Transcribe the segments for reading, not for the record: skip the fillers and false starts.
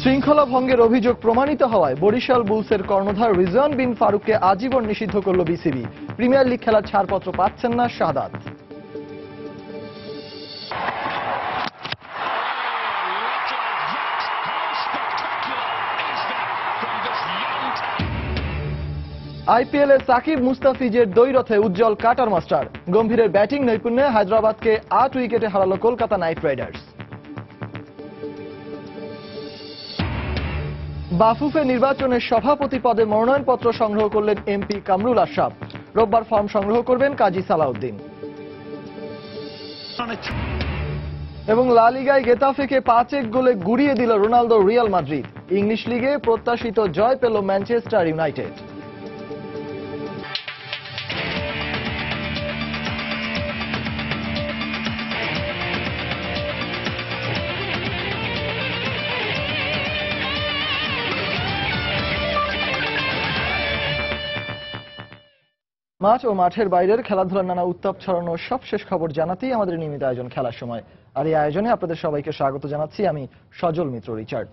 শৃঙ্খলা ভঙ্গের অভিযোগ প্রমাণিত হওয়ায় বরিশাল বুলসের কর্ণধার রিজওয়ান বিন ফারুককে আজীবন নিষিদ্ধ করল বিসিবি। প্রিমিয়ার লিগ খেলার ছাড়পত্র পাচ্ছেন না শাহাদাত। আইপিএল এ সাকিব মুস্তাফিজের দ্বৈরথে উজ্জ্বল কাটার মাস্টার। গম্ভীরের ব্যাটিং নৈপুণ্যে হায়দ্রাবাদকে 8 উইকেটে হারালো কলকাতা নাইট রাইডার্স। বাফুফে নির্বাচনের সভাপতি পদে মনোনয়নপত্র সংগ্রহ করলেন এমপি কামরুল আশরাফ। রোববার ফর্ম সংগ্রহ করবেন কাজী সালাউদ্দিন। এবং লা লিগায় গেতাফেকে 5-1 গোলে গুড়িয়ে দিল রোনালদো রিয়াল মাদ্রিদ। ইংলিশ লিগে প্রত্যাশিত জয় পেল ম্যানচেস্টার ইউনাইটেড। মাঠ ও মাঠের বাইরের খেলাধুলার নানা উত্তাপ ছড়ানো সবশেষ খবর জানাতেই আমাদের নিয়মিত আয়োজন খেলার সময়। আর এই আয়োজনে আপনাদের সবাইকে স্বাগত জানাচ্ছি আমি সজল মিত্র রিচার্ড।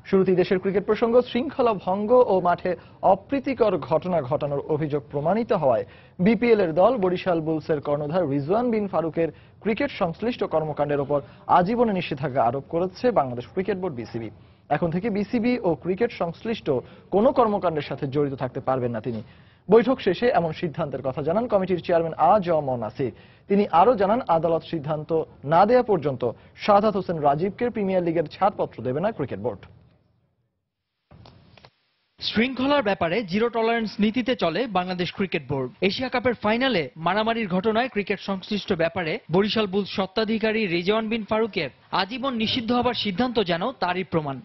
শুরুতেই দেশের ক্রিকেট প্রসঙ্গ। শৃঙ্খলা ভঙ্গ ও মাঠে অপ্রীতিকর ঘটনা ঘটানোর অভিযোগ প্রমাণিত হওয়ায় বিপিএল এর দল বরিশাল বুলসের কর্ণধার রিজওয়ান বিন ফারুকের ক্রিকেট সংশ্লিষ্ট কর্মকাণ্ডের ওপর আজীবন নিষেধাজ্ঞা আরোপ করেছে বাংলাদেশ ক্রিকেট বোর্ড বিসিবি। এখন থেকে বিসিবি ও ক্রিকেট সংশ্লিষ্ট কোনো কর্মকাণ্ডের সাথে জড়িত থাকতে পারবেন না তিনি। বৈঠক শেষে এমন সিদ্ধান্তের কথা জানান কমিটির চেয়ারম্যান আ.জ.ম নাসির। তিনি আরও জানান, আদালত সিদ্ধান্ত না দেয়া পর্যন্ত শাহাদাত হোসেন রাজীবকে প্রিমিয়ার লিগের ছাড়পত্র দেবে না ক্রিকেট বোর্ড। শৃঙ্খলার ব্যাপারে জিরো টলারেন্স নীতিতে চলে বাংলাদেশ ক্রিকেট বোর্ড। এশিয়া কাপের ফাইনালে মারামারির ঘটনায় ক্রিকেট সংশ্লিষ্ট ব্যাপারে বরিশাল বুলস স্বত্বাধিকারী রিজওয়ান বিন ফারুকের আজীবন নিষিদ্ধ হবার সিদ্ধান্ত যেন তারই প্রমাণ।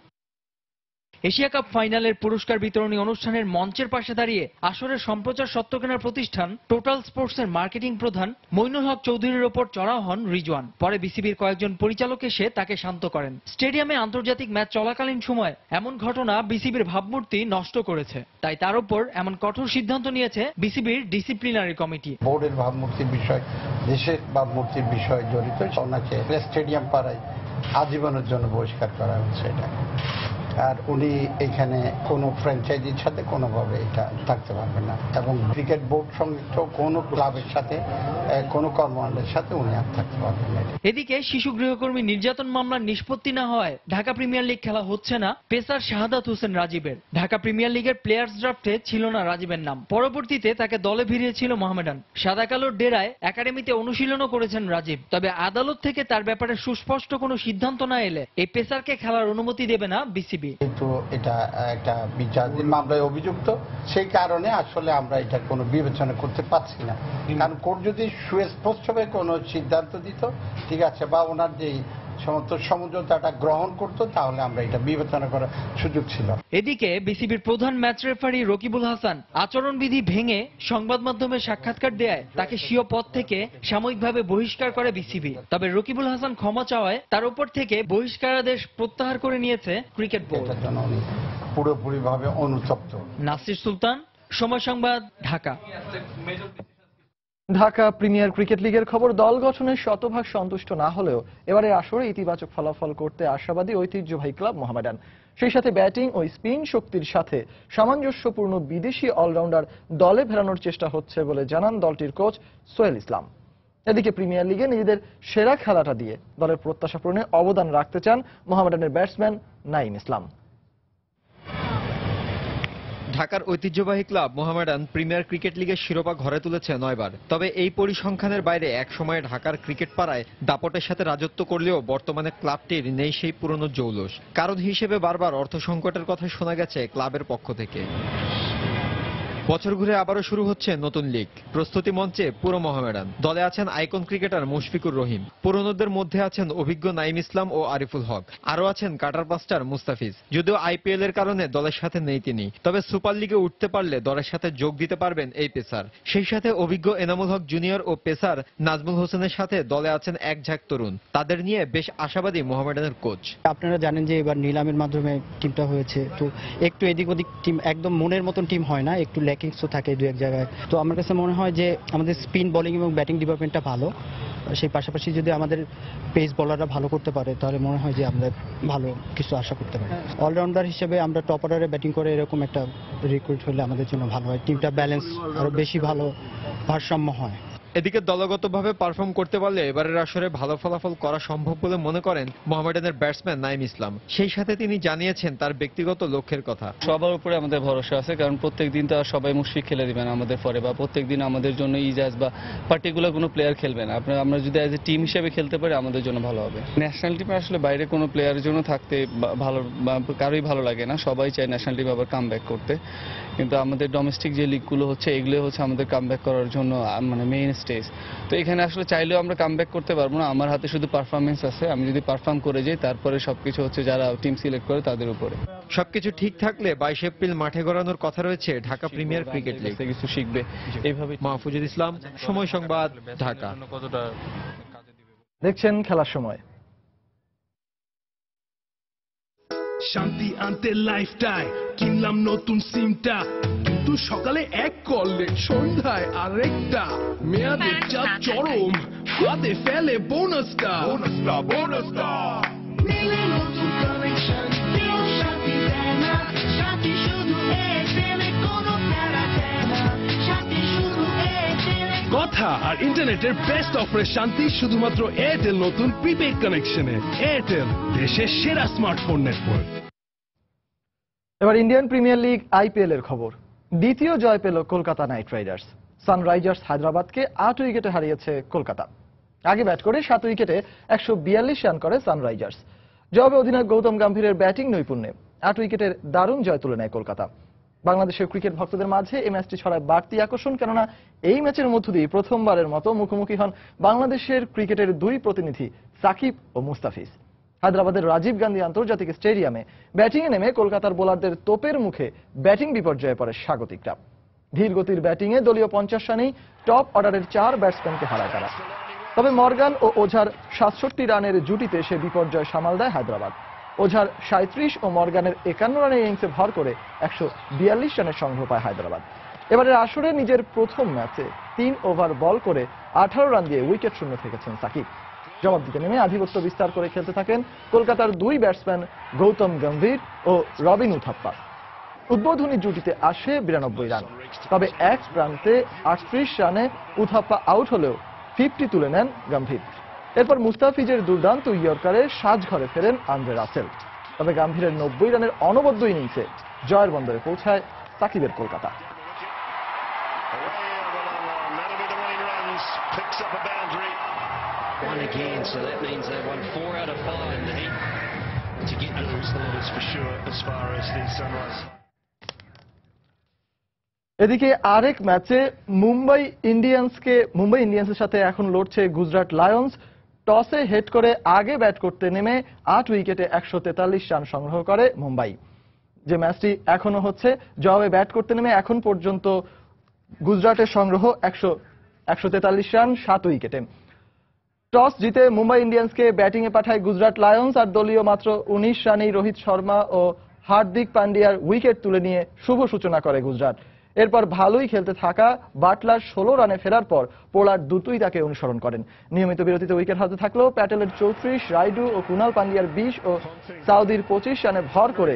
এশিয়া কাপ ফাইনালের পুরস্কার বিতরণী অনুষ্ঠানের মঞ্চের পাশে দাঁড়িয়ে আসরের সম্প্রচার স্বত্ব কেনার প্রতিষ্ঠান টোটাল স্পোর্টসের মার্কেটিং প্রধান মইনুল হক চৌধুরীর ওপর চড়াও হন রিজওয়ান। পরে বিসিবির কয়েকজন পরিচালক এসে তাকে শান্ত করেন। স্টেডিয়ামে আন্তর্জাতিক ম্যাচ চলাকালীন সময় এমন ঘটনা বিসিবির ভাবমূর্তি নষ্ট করেছে, তাই তার উপর এমন কঠোর সিদ্ধান্ত নিয়েছে বিসিবির ডিসিপ্লিনারি কমিটি। বোর্ডের ভাবমূর্তির বিষয়, দেশের ভাবমূর্তির বিষয় জড়িত, ওনাকে স্টেডিয়াম পাড়ায় আজীবনের জন্য বহিষ্কার করা হয়েছে। এটা আর উনি এখানে কোনো ফ্র্যাঞ্চাইজির সাথে কোনোভাবে এটা থাকতে পারবেন না, এবং ক্রিকেট বোর্ড সংযুক্ত কোনো ক্লাবের সাথে কোনো কর্মকাণ্ডের সাথে উনি আর থাকতে পারবেন না। এদিকে শিশু গৃহকর্মী নির্যাতন মামলার নিষ্পত্তি না হয় ঢাকা প্রিমিয়ার লিগ খেলা হচ্ছে না পেসার শাহাদাত হোসেন রাজীবের। ঢাকা প্রিমিয়ার লিগের প্লেয়ার্স ড্রাফটে ছিল না রাজীবের নাম। পরবর্তীতে তাকে দলে ভিড়িয়েছিল মোহামেডান। সাদা কালোর ডেরায় একাডেমিতে অনুশীলনও করেছেন রাজীব। তবে আদালত থেকে তার ব্যাপারে সুস্পষ্ট কোনো সিদ্ধান্ত না এলে এই পেসারকে খেলার অনুমতি দেবে না বিসিবি। কিন্তু এটা একটা বিচারাধীন মামলায় অভিযুক্ত, সেই কারণে আসলে আমরা এটা কোনো বিবেচনা করতে পারছি না। কারণ কোর্ট যদি সুস্পষ্টভাবে কোনো সিদ্ধান্ত দিত, ঠিক আছে, বা ওনার যে সমস্ত সমঝোতাটা গ্রহণ করতো, তাহলে আমরা এটা বিবেচনা করার সুযোগ ছিল। এদিকে বিসিবির প্রধান ম্যাচ রেফারি রকিবুল হাসান আচরণবিধি ভেঙে সংবাদ মাধ্যমে সাক্ষাৎকার দেয় তাকে স্বীয় পদ থেকে সাময়িকভাবে বহিষ্কার করে বিসিবি। তবে রকিবুল হাসান ক্ষমা চাওয়ায় তার উপর থেকে বহিষ্কারাদেশ প্রত্যাহার করে নিয়েছে ক্রিকেট বোর্ড। এটার জন্য উনি পুরোপুরিভাবে অনুতপ্ত। নাসির সুলতান, সময় সংবাদ, ঢাকা। ঢাকা প্রিমিয়ার ক্রিকেট লিগের খবর। দল গঠনের শতভাগ সন্তুষ্ট না হলেও এবারে আসরে ইতিবাচক ফলাফল করতে আশাবাদী ঐতিহ্যবাহী ক্লাব মোহামেডান। সেই সাথে ব্যাটিং ও স্পিন শক্তির সাথে সামঞ্জস্যপূর্ণ বিদেশি অলরাউন্ডার দলে ফেরানোর চেষ্টা হচ্ছে বলে জানান দলটির কোচ সোহেল ইসলাম। এদিকে প্রিমিয়ার লিগে নিজেদের সেরা খেলাটা দিয়ে দলের প্রত্যাশা পূরণে অবদান রাখতে চান মোহামেডানের ব্যাটসম্যান নাঈম ইসলাম। ঢাকার ঐতিহ্যবাহী ক্লাব মোহামেডান প্রিমিয়ার ক্রিকেট লিগের শিরোপা ঘরে তুলেছে 9 বার। তবে এই পরিসংখ্যানের বাইরে একসময় ঢাকার ক্রিকেট পাড়ায় দাপটের সাথে রাজত্ব করলেও বর্তমানে ক্লাবটির নেই সেই পুরনো জৌলুস। কারণ হিসেবে বারবার অর্থ সংকটের কথা শোনা গেছে ক্লাবের পক্ষ থেকে। বছর ঘুরে আবারও শুরু হচ্ছে নতুন লিগ। প্রস্তুতি মঞ্চে পুরো মোহামেডান। দলে আছেন আইকন ক্রিকেটার মুশফিকুর রহিম। পুরনোদের মধ্যে আছেন অভিজ্ঞ নাঈম ইসলাম ও আরিফুল হক। আরও আছেন কাটার মাস্টার মুস্তাফিজ। যদিও আইপিএল এর কারণে দলের সাথে নেই তিনি, তবে সুপার লিগে উঠতে পারলে দলের সাথে যোগ দিতে পারবেন এই পেসার। সেই সাথে অভিজ্ঞ এনামুল হক জুনিয়র ও পেসার নাজমুল হোসেনের সাথে দলে আছেন এক ঝাঁক তরুণ। তাদের নিয়ে বেশ আশাবাদী মোহামেডানের কোচ। আপনারা জানেন যে এবার নিলামের মাধ্যমে টিমটা হয়েছে, তো একটু এদিক ওদিক টিম একদম মনের মতন টিম হয় না, একটু ল্যাকিংস তো থাকে দু এক জায়গায়। তো আমার কাছে মনে হয় যে আমাদের স্পিন বোলিং এবং ব্যাটিং ডিপার্টমেন্টটা ভালো। সেই পাশাপাশি যদি আমাদের পেস বোলাররা ভালো করতে পারে তাহলে মনে হয় যে আমরা ভালো কিছু আশা করতে পারি। অলরাউন্ডার হিসেবে আমরা টপ অর্ডারে ব্যাটিং করে এরকম একটা রিক্রুট হলে আমাদের জন্য ভালো হয়, টিমটা ব্যালেন্স আরো বেশি ভালো ভারসাম্য হয়। এদিকে দলগতভাবে পারফর্ম করতে পারলে এবারের আসরে ভালো ফলাফল করা সম্ভব বলে মনে করেন মোহামেডানের ব্যাটসম্যান নাঈম ইসলাম। সেই সাথে তিনি জানিয়েছেন তার ব্যক্তিগত লক্ষ্যের কথা। সবার উপরে আমাদের ভরসা আছে, কারণ প্রত্যেকদিন তো আর সবাই মুশফিক খেলে দিবেন আমাদের পরে, বা প্রত্যেকদিন আমাদের জন্য ইজাজ বা পার্টিকুলার কোনো প্লেয়ার খেলবে না। আমরা যদি অ্যাজ এ টিম হিসেবে খেলতে পারি আমাদের জন্য ভালো হবে। ন্যাশনাল টিমে আসলে বাইরে কোনো প্লেয়ারের জন্য থাকতে ভালো কারোই ভালো লাগে না, সবাই চায় ন্যাশনাল টিমে আবার কাম ব্যাক করতে, কিন্তু আমাদের ডোমেস্টিক যে লিগগুলো হচ্ছে এগুলো হচ্ছে আমাদের কাম ব্যাক করার জন্য মানে মেইন স্টেজ। তো এখানে আসলে চাইলেও আমরা কাম ব্যাক করতে পারবো না, আমার হাতে শুধু পারফরমেন্স আছে, আমি যদি পারফর্ম করে যাই তারপরে সবকিছু হচ্ছে যারা টিম সিলেক্ট করে তাদের উপরে। সবকিছু ঠিক থাকলে 22 এপ্রিল মাঠে গড়ানোর কথা রয়েছে ঢাকা প্রিমিয়ার ক্রিকেট লিগ। কিছু শিখবে এইভাবে। মাহফুজুল ইসলাম, সময় সংবাদ, ঢাকা। দেখছেন খেলার সময়। শান্তি আনতে লাইফটাই কিনলাম নতুন সিমটা, কিন্তু সকালে এক করলে সন্ধ্যায় আরেকটা, মেয়াদের যা চরম হাতে ফেলে বোনাসটা। নিলে নতুন কানেকশন, দিও শান্তি দেয় না, শান্তি শুধু এয়ারটেলে, কোনো প্যারা দেয় না, শান্তি শুধু এয়ারটেলে। কথা আর ইন্টারনেটের বেস্ট অফারে শান্তি শুধুমাত্র এয়ারটেল নতুন প্রিপেড কানেকশনে। এয়ারটেল, দেশের সেরা স্মার্টফোন নেটওয়ার্ক। এবার ইন্ডিয়ান প্রিমিয়ার লিগ আইপিএল এর খবর। দ্বিতীয় জয় পেল কলকাতা নাইট রাইডার্স। সানরাইজার্স হায়দ্রাবাদকে 8 উইকেটে হারিয়েছে কলকাতা। আগে ব্যাট করে 7 উইকেটে 142 রান করে সানরাইজার্স। জবাবে অধিনায়ক গৌতম গম্ভীরের ব্যাটিং নৈপুণ্যে 8 উইকেটের দারুণ জয় তুলে নেয় কলকাতা। বাংলাদেশের ক্রিকেট ভক্তদের মাঝে এই ম্যাচটি ছড়ায় বাড়তি আকর্ষণ, কেননা এই ম্যাচের মধ্য দিয়ে প্রথমবারের মতো মুখোমুখি হন বাংলাদেশের ক্রিকেটের দুই প্রতিনিধি সাকিব ও মুস্তাফিজ। হায়দ্রাবাদের রাজীব গান্ধী আন্তর্জাতিক স্টেডিয়ামে ব্যাটিংয়ে নেমে কলকাতার বোলারদের তোপের মুখে ব্যাটিং বিপর্যয়ে পড়ে স্বাগতিকরা। ধীর গতির ব্যাটিংয়ে দলীয় 50 রানেই টপ অর্ডারের 4 ব্যাটসম্যানকে হারায় তারা। তবে মর্গান ও ওঝার 67 রানের জুটিতে সে বিপর্যয় সামাল দেয় হায়দ্রাবাদ। ওঝার 37 ও মর্গানের 51 রানের ইনিংসে ভর করে 142 রানের সংগ্রহ পায় হায়দ্রাবাদ। এবারের আসরে নিজের প্রথম ম্যাচে 3 ওভার বল করে 18 রান দিয়ে উইকেট শূন্য থেকেছেন সাকিব। জবাব দিতে নেমে আধিপত্য বিস্তার করে খেলতে থাকেন কলকাতার দুই ব্যাটসম্যান গৌতম গম্ভীর ও রবিন উথাপ্পা। উদ্বোধনী জুটিতে আসে 92 রান। তবে এক প্রান্তে 38 রানে উথাপ্পা আউট হলেও 50 তুলে নেন গম্ভীর। এরপর মুস্তাফিজের দুর্দান্ত ইয়র্কারে সাজঘরে ফেরেন আন্দ্রে রাসেল। তবে গম্ভীরের 90 রানের অনবদ্য ইনিংসে জয়ের বন্দরে পৌঁছায় সাকিবের Kolkata. One again, so that means they won 4 out of 5 to get those for sure as far as the Sunrise. এদিকে আরেক ম্যাচে মুম্বাই ইন্ডিয়ান্সের সাথে এখন লড়ছে গুজরাট লায়ন্স। টসে হেড করে আগে ব্যাট করতে নেমে 8 উইকেটে 143 রান সংগ্রহ করে মুম্বাই। যে ম্যাচটি এখনো হচ্ছে, জবাবে ব্যাট করতে নেমে এখন পর্যন্ত গুজরাটের সংগ্রহ 143 রান 7 উইকেটে। টস জিতে মুম্বাই ইন্ডিয়ান্সকে ব্যাটিংয়ে পাঠায় গুজরাট লায়ন্স, আর দলীয় মাত্র 19 রানেই রোহিত শর্মা ও হার্দিক পান্ডিয়ার উইকেট তুলে নিয়ে শুভ সূচনা করে গুজরাট। এরপর ভালোই খেলতে থাকা বাটলার 16 রানে ফেরার পর পোলার্ড দুটোই তাকে অনুসরণ করেন। নিয়মিত বিরতিতে উইকেট হাতে থাকলেও প্যাটেলের 34, রাইডু ও কুনাল পান্ডিয়ার 20 ও সাউদির 25 রানে ভর করে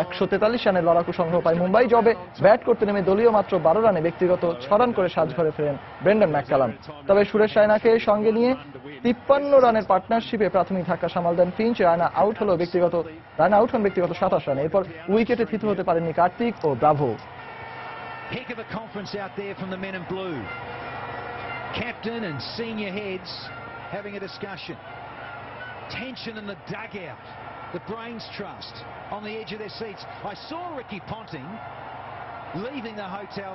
143 রানের লড়াকু সংগ্রহ পায় মুম্বাই। জবে ব্যাট করতে নেমে দলীয় মাত্র 12 রানে ব্যক্তিগত 6 রান করে সাজঘরে ফেরেন ব্রেন্ডন ম্যাককালাম। তবে সুরেশ রায়নাকে সঙ্গে নিয়ে 53 রানের পার্টনারশিপে প্রাথমিক ধাক্কা সামাল দেন ফিঞ্চ। রায়না আউট হন ব্যক্তিগত 27 রানে। এরপর উইকেটে থিতু হতে পারেননি কার্তিক ও Bravo. Heck of a conference out there from the men in blue. Captain and senior heads having a discussion. Tension in the dugout. The Brains Trust on the edge of their seats. I saw Ricky Ponting leaving the hotel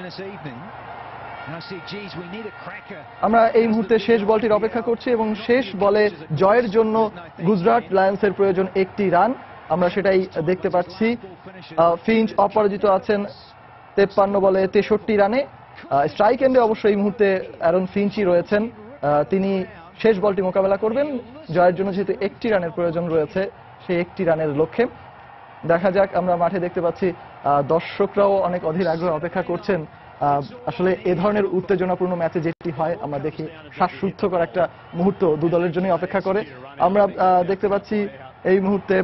this evening. And I said, geez, we need a cracker. আমরা এই মুহূর্তে শেষ বলটির অপেক্ষা করছি এবং শেষ বলে জয়ের জন্য গুজরাট লায়ন্সের প্রয়োজন 1টি রান। আমরা সেটাই দেখতে পাচ্ছি। ফিঞ্চ অপরাজিত আছেন 53 বলে 63 রানে। স্ট্রাইক এন্ডে অবশ্য এই মুহূর্তে অ্যারন ফিঞ্চই রয়েছেন, তিনি শেষ বলটি মোকাবেলা করবেন। জয়ের জন্য যেহেতু 1টি রানের প্রয়োজন রয়েছে, সেই 1টি রানের লক্ষ্যে দেখা যাক। আমরা মাঠে দেখতে পাচ্ছি দর্শকরাও অনেক অধীর আগ্রহে অপেক্ষা করছেন আসলে এ ধরনের উত্তেজনাপূর্ণ ম্যাচে যেটি হয় আমরা দেখি শ্বাসরুদ্ধকর একটা মুহূর্ত দু দলের জন্যই অপেক্ষা করে। আমরা দেখতে পাচ্ছি এই মুহূর্তে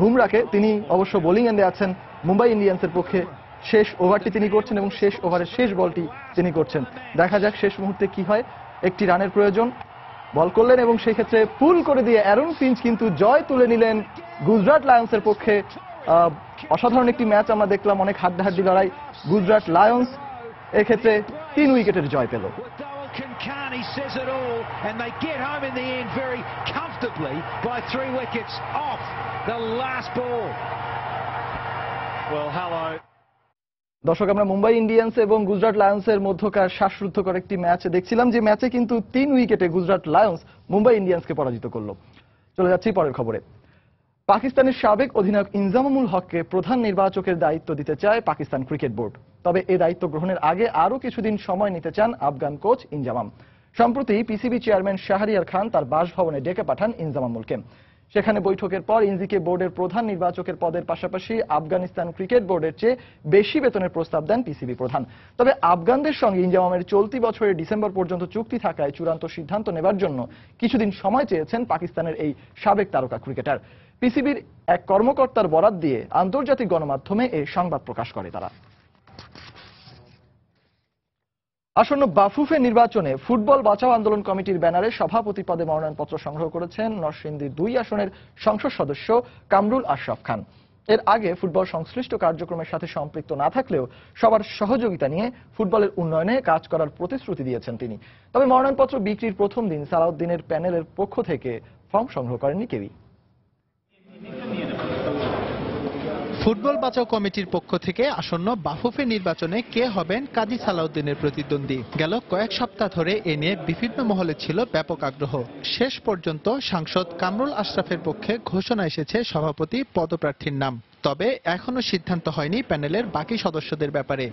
বুমরাকে, তিনি অবশ্য বোলিং এন্ডে আছেন মুম্বাই ইন্ডিয়ান্সের পক্ষে। শেষ ওভারটি তিনি করছেন এবং শেষ ওভারের শেষ বলটি তিনি করছেন। দেখা যাক শেষ মুহূর্তে কি হয়। একটি রানের প্রয়োজন, বল করলেন এবং সেই ক্ষেত্রে পুল করে দিয়ে অ্যারন ফিঞ্চ কিন্তু জয় তুলে নিলেন গুজরাট লায়ন্সের পক্ষে। অসাধারণ একটি ম্যাচ আমরা দেখলাম, অনেক হাড্ডাহাড্ডি লড়াই। গুজরাট লায়ন্স এক্ষেত্রে 3 উইকেটের জয় পেল। Kankani says it all, and they get home in the end very comfortably by 3 wickets off the last ball. Well, hello. দর্শক, আমরা মুম্বাই ইন্ডিয়ান্স এবং গুজরাট লায়ন্সের মধ্যকার শ্বাসরুদ্ধকর একটি ম্যাচ দেখছিলাম, যে ম্যাচে কিন্তু 3 উইকেটে গুজরাট লায়ন্স মুম্বাই ইন্ডিয়ান্সকে পরাজিত করল। চলে যাচ্ছি পরের খবরে। পাকিস্তানের সাবেক অধিনায়ক ইনজামামুল হককে প্রধান নির্বাচকের দায়িত্ব দিতে চায় পাকিস্তান ক্রিকেট বোর্ড। তবে এই দায়িত্ব গ্রহণের আগে আরও কিছুদিন সময় নিতে চান আফগান কোচ ইনজামাম। সম্প্রতি পিসিবি চেয়ারম্যান শাহরিয়ার খান তার বাসভবনে ডেকে পাঠান ইনজামামুলকে। সেখানে বৈঠকের পর ইনজিকে বোর্ডের প্রধান নির্বাচকের পদের পাশাপাশি আফগানিস্তান ক্রিকেট বোর্ডের চেয়ে বেশি বেতনের প্রস্তাব দেন পিসিবি প্রধান। তবে আফগানদের সঙ্গে ইনজামামের চলতি বছরের ডিসেম্বর পর্যন্ত চুক্তি থাকায় চূড়ান্ত সিদ্ধান্ত নেবার জন্য কিছুদিন সময় চেয়েছেন পাকিস্তানের এই সাবেক তারকা ক্রিকেটার। পিসিবির এক কর্মকর্তার বরাত দিয়ে আন্তর্জাতিক গণমাধ্যমে এই সংবাদ প্রকাশ করে তারা। আসন্ন বাফুফে নির্বাচনে ফুটবল বাঁচাও আন্দোলন কমিটির ব্যানারে সভাপতি পদে মনোনয়নপত্র সংগ্রহ করেছেন নরসিংদী 2 আসনের সংসদ সদস্য কামরুল আশরাফ খান। এর আগে ফুটবল সংশ্লিষ্ট কার্যক্রমের সাথে সম্পৃক্ত না থাকলেও সবার সহযোগিতা নিয়ে ফুটবলের উন্নয়নে কাজ করার প্রতিশ্রুতি দিয়েছেন তিনি। তবে মনোনয়নপত্র বিক্রির প্রথম দিন সালাউদ্দিনের প্যানেলের পক্ষ থেকে ফর্ম সংগ্রহ করেননি কেউই। ফুটবল বাঁচাও কমিটির পক্ষ থেকে আসন্ন বাফুফে নির্বাচনে কে হবেন কাজী সালাউদ্দিনের প্রতিদ্বন্দ্বী, গেল কয়েক সপ্তাহ ধরে এ নিয়ে বিভিন্ন মহলে ছিল ব্যাপক আগ্রহ। শেষ পর্যন্ত সাংসদ কামরুল আশরাফের পক্ষে ঘোষণা এসেছে সভাপতি পদপ্রার্থীর নাম। তবে এখনো সিদ্ধান্ত হয়নি প্যানেলের বাকি সদস্যদের ব্যাপারে।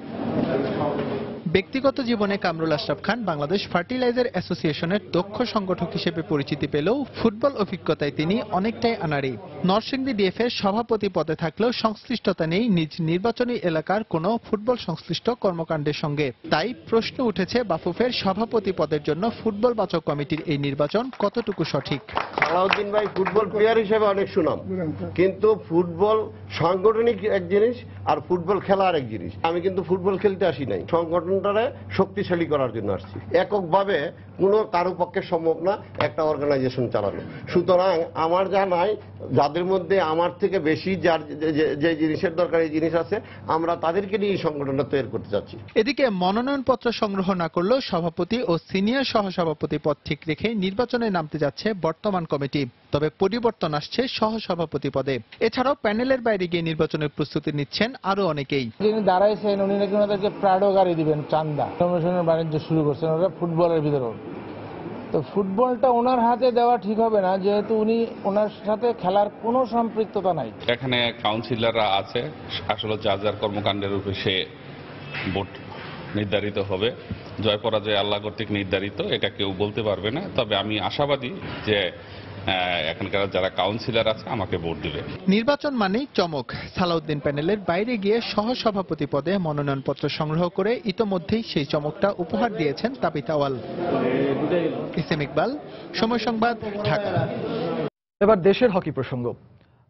ব্যক্তিগত জীবনে কামরুল আশরাফ খান বাংলাদেশ ফার্টিলাইজার অ্যাসোসিয়েশনের দক্ষ সংগঠক হিসেবে পরিচিতি পেলেও ফুটবল অভিজ্ঞতায় তিনি অনেকটাই আনাড়ি। নরসিংদী ডিএফের সভাপতি পদে থাকলেও সংশ্লিষ্টতা নেই নিজ নির্বাচনী এলাকার কোনো ফুটবল সংশ্লিষ্ট কর্মকাণ্ডের সঙ্গে। তাই প্রশ্ন উঠেছে বাফুফের সভাপতি পদের জন্য ফুটবল বাঁচাও কমিটির এই নির্বাচন কতটুকু সঠিক। সালাউদ্দিন ভাই ফুটবল প্লেয়ার হিসেবে অনেক সুনাম, কিন্তু ফুটবল সাংগঠনিক এক জিনিস আর ফুটবল খেলা আরেক জিনিস। আমি কিন্তু ফুটবল খেলতে আসি নাই, সংগঠনটারে শক্তিশালী করার জন্য আসছি। এককভাবে কোনো কারো পক্ষে সম্ভব না একটা অর্গানাইজেশন চালানো। সুতরাং আমার জানাই যাদের মধ্যে আমার থেকে বেশি যার যে জিনিসের দরকার এই জিনিস আছে, আমরা তাদেরকে নিয়ে এই সংগঠনটা তৈরি করতে যাচ্ছি। এদিকে মনোনয়নপত্র সংগ্রহ না করলেও সভাপতি ও সিনিয়র সহসভাপতি পদ ঠিক রেখে নির্বাচনে নামতে যাচ্ছে বর্তমান কমিটি। তবে পরিবর্তন আসছে সহসভাপতি পদে। এছাড়াও প্যানেলের বাইরে গিয়ে নির্বাচনের প্রস্তুতি নিচ্ছেন আরো অনেকেই। যিনি দাঁড়াইছেন উনি নাকি ওনাদেরকে প্রাডো গাড়ি দিবেন, চান্দা প্রমোশনের বাণিজ্য শুরু করছেন ওরা ফুটবলের ভিতরেও। তো ফুটবলটা ওনার হাতে দেওয়া ঠিক হবে না, যেহেতু উনি ওনার সাথে খেলার কোনো সম্পৃক্ততা নাই। এখানে কাউন্সিলররা আছে, আসলে যার যার কর্মকাণ্ডের উপরে সে ভোট নির্ধারিত হবে। জয় পরাজয় আল্লাহ কর্তৃক নির্ধারিত, এটা কেউ বলতে পারবে না। তবে আমি আশাবাদী যে এখানকার যারা কাউন্সিলর আছে আমাকে ভোট দিবে। নির্বাচন মানেই চমক। সালাউদ্দিন প্যানেলের বাইরে গিয়ে সহসভাপতি পদে মনোনয়নপত্র সংগ্রহ করে ইতোমধ্যেই সেই চমকটা উপহার দিয়েছেন তাবিত আওয়াল। ইসেম ইকবাল, সময় সংবাদ, ঢাকা। এবার দেশের হকি প্রসঙ্গ।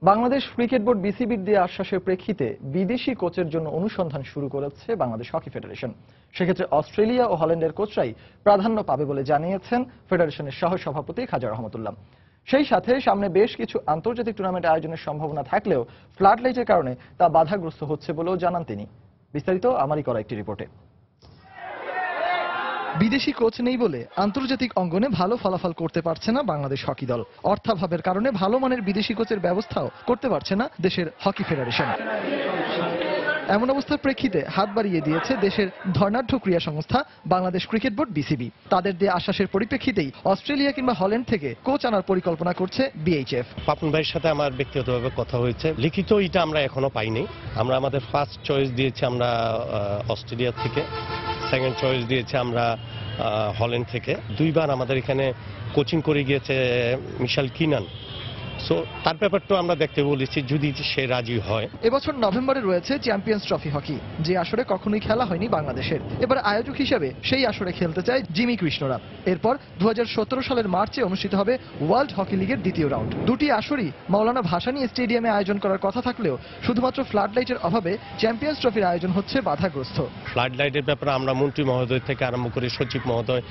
বাংলাদেশ ক্রিকেট বোর্ড বিসিবির দিয়ে আশ্বাসের প্রেক্ষিতে বিদেশি কোচের জন্য অনুসন্ধান শুরু করেছে বাংলাদেশ হকি ফেডারেশন। সেক্ষেত্রে অস্ট্রেলিয়া ও হল্যান্ডের কোচরাই প্রাধান্য পাবে বলে জানিয়েছেন ফেডারেশনের সহ সভাপতি খাজা রহমতুল্লাহ। সেই সাথে সামনে বেশ কিছু আন্তর্জাতিক টুর্নামেন্ট আয়োজনের সম্ভাবনা থাকলেও ফ্লাড লাইটের কারণে তা বাধাগ্রস্ত হচ্ছে বলেও জানান তিনি। বিস্তারিত আমারই করা একটি রিপোর্টে। বিদেশি কোচ নেই বলে আন্তর্জাতিক অঙ্গনে ভালো ফলাফল করতে পারছে না বাংলাদেশ হকি দল। অর্থাভাবের কারণে ভালো মানের বিদেশি কোচের ব্যবস্থাও করতে পারছে না দেশের হকি ফেডারেশন। এমন অবস্থার প্রেক্ষিতে হাত বাড়িয়ে দিয়েছে দেশের ধর্নাঢ্য ক্রীড়া সংস্থা বাংলাদেশ ক্রিকেট বোর্ড বিসিবি। তাদের দিয়ে আশ্বাসের পরিপ্রেক্ষিতেই অস্ট্রেলিয়া কিংবা হল্যান্ড থেকে কোচ আনার পরিকল্পনা করছে বিএইচএফ। পাপন ভাইয়ের সাথে আমার ব্যক্তিগতভাবে কথা হয়েছে, লিখিত এটা আমরা এখনো পাইনি। আমরা আমাদের ফার্স্ট চয়েস দিয়েছি আমরা অস্ট্রেলিয়া থেকে, সেকেন্ড চয়েস দিয়েছি আমরা হল্যান্ড থেকে। 2বার আমাদের এখানে কোচিং করে গিয়েছে মিশেল কিনান। সো তার ব্যাপারটা আমরা দেখতে বলেছি যদি সে রাজি হয়। এবছর নভেম্বরে রয়েছে চ্যাম্পিয়ন্স ট্রফি হকি, যে আসরে কখনোই খেলা হয়নি বাংলাদেশের। এবার আয়োজক হিসেবে সেই আসরে খেলতে চায় জিমি কৃষ্ণরা। এরপর 2017 সালের মার্চে অনুষ্ঠিত হবে ওয়ার্ল্ড হকি লিগের দ্বিতীয় রাউন্ড। দুটি আসরই মাওলানা ভাসানী স্টেডিয়ামে আয়োজন করার কথা থাকলেও শুধুমাত্র ফ্লাড লাইটের অভাবে চ্যাম্পিয়ন্স ট্রফির আয়োজন হচ্ছে বাধাগ্রস্ত। ফ্লাড লাইটের ব্যাপারে আমরা মন্ত্রী মহোদয় থেকে আরম্ভ করে সচিব মহোদয়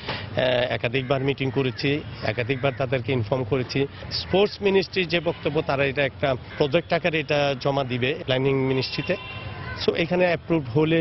একাধিকবার মিটিং করেছি, একাধিকবার তাদেরকে ইনফর্ম করেছি। স্পোর্টস মিনিস্ট্রির যে বক্তব্য, তারা এটা একটা প্রজেক্ট আকারে এটা জমা দিবে প্ল্যানিং মিনিস্ট্রিতে। সো এখানে অ্যাপ্রুভ হলে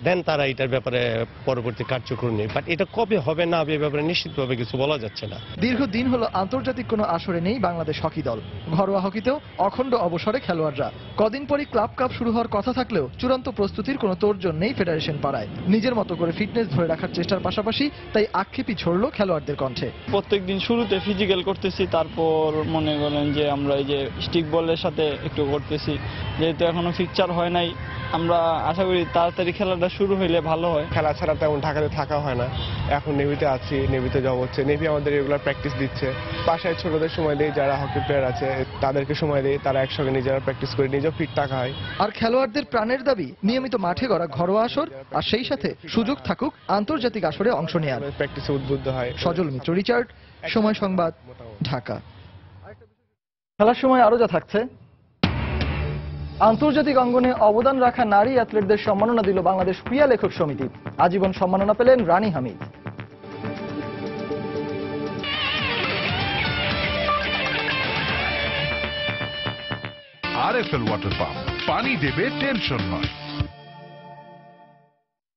দেন তারা এটার ব্যাপারে পরবর্তী কার্যক্রম নেই। বাট এটা কবে হবে না হবে এ ব্যাপারে নিশ্চিতভাবে কিছু বলা যাচ্ছে না। দীর্ঘদিন হলো আন্তর্জাতিক কোনো আসরে নেই বাংলাদেশ হকি দল। ঘরোয়া হকিতেও অখণ্ড অবসরে খেলোয়াড়রা। কদিন পরই ক্লাব কাপ শুরু হওয়ার কথা থাকলেও চূড়ান্ত প্রস্তুতির কোনো তোড়জোড় নেই ফেডারেশন পাড়ায়। নিজের মতো করে ফিটনেস ধরে রাখার চেষ্টার পাশাপাশি তাই আক্ষেপই ছড়ল খেলোয়াড়দের কণ্ঠে। প্রত্যেকদিন শুরুতে ফিজিক্যাল করতেছি, তারপর মনে করেন যে আমরা এই যে স্টিক বলের সাথে একটু করতেছি, যেহেতু এখনো ফিকচার হয় নাই। আমরা আশা করি তাড়াতাড়ি খেলাটা শুরু হইলে ভালো হয়। খেলা ছাড়া তেমন ঢাকাতে থাকা হয় না, এখন নেভিতে আছি, নেভিতে জব হচ্ছে, নেভি আমাদের রেগুলার প্র্যাকটিস দিচ্ছে। বাসায় ছোটদের সময় দেয়, যারা হকি প্লেয়ার আছে তাদেরকে সময় দেয়, তারা একসঙ্গে নিজেরা প্র্যাকটিস করে নিজেও ফিট থাকা হয়। আর খেলোয়াড়দের প্রাণের দাবি নিয়মিত মাঠে গড়া ঘরোয়া আসর, আর সেই সাথে সুযোগ থাকুক আন্তর্জাতিক আসরে অংশ নেওয়ার। প্র্যাকটিসে উদ্বুদ্ধ হয়। সজল মিত্র, রিচার্ড, সময় সংবাদ, ঢাকা। খেলার সময় আরো যা থাকছে। আন্তর্জাতিক অঙ্গনে অবদান রাখা নারী অ্যাথলেটদের সম্মাননা দিল বাংলাদেশ ক্রীড়া লেখক সমিতি। আজীবন সম্মাননা পেলেন রানী হামিদ। আরএফএল ওয়াটার পাম্প, পানি দেবে টেনশন নয়।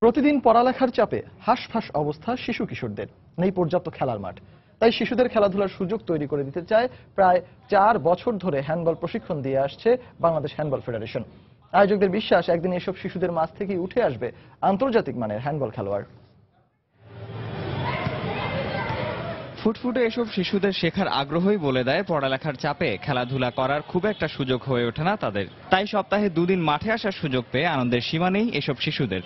প্রতিদিন পড়ালেখার চাপে হাঁসফাঁস অবস্থা শিশু কিশোরদের, নেই পর্যাপ্ত খেলার মাঠ। তাই শিশুদের খেলাধুলার সুযোগ তৈরি করে দিতে চায় প্রায় 4 বছর ধরে হ্যান্ডবল প্রশিক্ষণ দিয়ে আসছে বাংলাদেশ হ্যান্ডবল ফেডারেশন। আয়োজকদের বিশ্বাস একদিন এসব শিশুদের মাঝ থেকেই উঠে আসবে আন্তর্জাতিক মানের হ্যান্ডবল খেলোয়াড়। ফুটফুটে এসব শিশুদের শেখার আগ্রহই বলে দেয় পড়ালেখার চাপে খেলাধুলা করার খুব একটা সুযোগ হয়ে ওঠে না তাদের। তাই সপ্তাহে 2 দিন মাঠে আসার সুযোগ পেয়ে আনন্দের সীমা নেই এসব শিশুদের।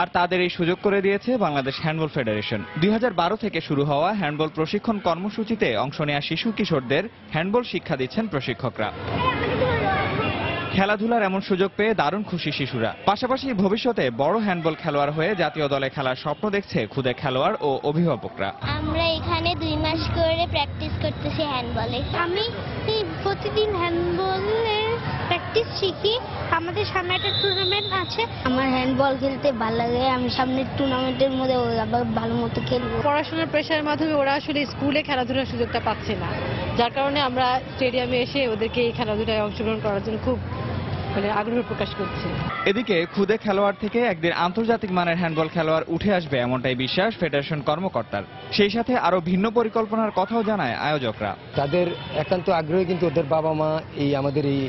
আর তাদের এই সুযোগ করে দিয়েছে বাংলাদেশ হ্যান্ডবল ফেডারেশন। 2012 থেকে শুরু হওয়া হ্যান্ডবল প্রশিক্ষণ কর্মসূচিতে অংশ নেওয়া শিশু কিশোরদের হ্যান্ডবল শিক্ষা দিচ্ছেন প্রশিক্ষকরা। খেলাধুলার এমন সুযোগ পেয়ে দারুণ খুশি শিশুরা। পাশাপাশি ভবিষ্যতে বড় হ্যান্ডবল খেলোয়াড় হয়ে জাতীয় দলে খেলার স্বপ্ন দেখছে খুদে খেলোয়াড় ও অভিভাবকরা। আমরা এখানে 2 মাস করে প্র্যাকটিস করতেছি হ্যান্ডবলে। আমি প্রতিদিন হ্যান্ডবলে প্র্যাকটিস শিখি। আমাদের সামনে একটা টুর্নামেন্ট আছে। আমার হ্যান্ডবল খেলতে ভালো লাগে। আমি সামনের টুর্নামেন্টের মধ্যে আবার ভালো মতো খেলবো। পড়াশোনার প্রেশারের মাধ্যমে ওরা আসলে স্কুলে খেলাধুলার সুযোগটা পাচ্ছে না, যার কারণে আমরা স্টেডিয়ামে এসে ওদেরকে এই খেলাধুলায় অংশগ্রহণ করার জন্য খুব আগ্রহ প্রকাশ করছে। এদিকে খুদে খেলোয়াড় থেকে একদিন আন্তর্জাতিক মানের হ্যান্ডবল খেলোয়াড় উঠে আসবে এমনটাই বিশ্বাস ফেডারেশন কর্মকর্তার। সেই সাথে আরো ভিন্ন পরিকল্পনার কথাও জানায় আয়োজকরা। তাদের একান্ত আগ্রহে কিন্তু ওদের বাবা মা এই আমাদের এই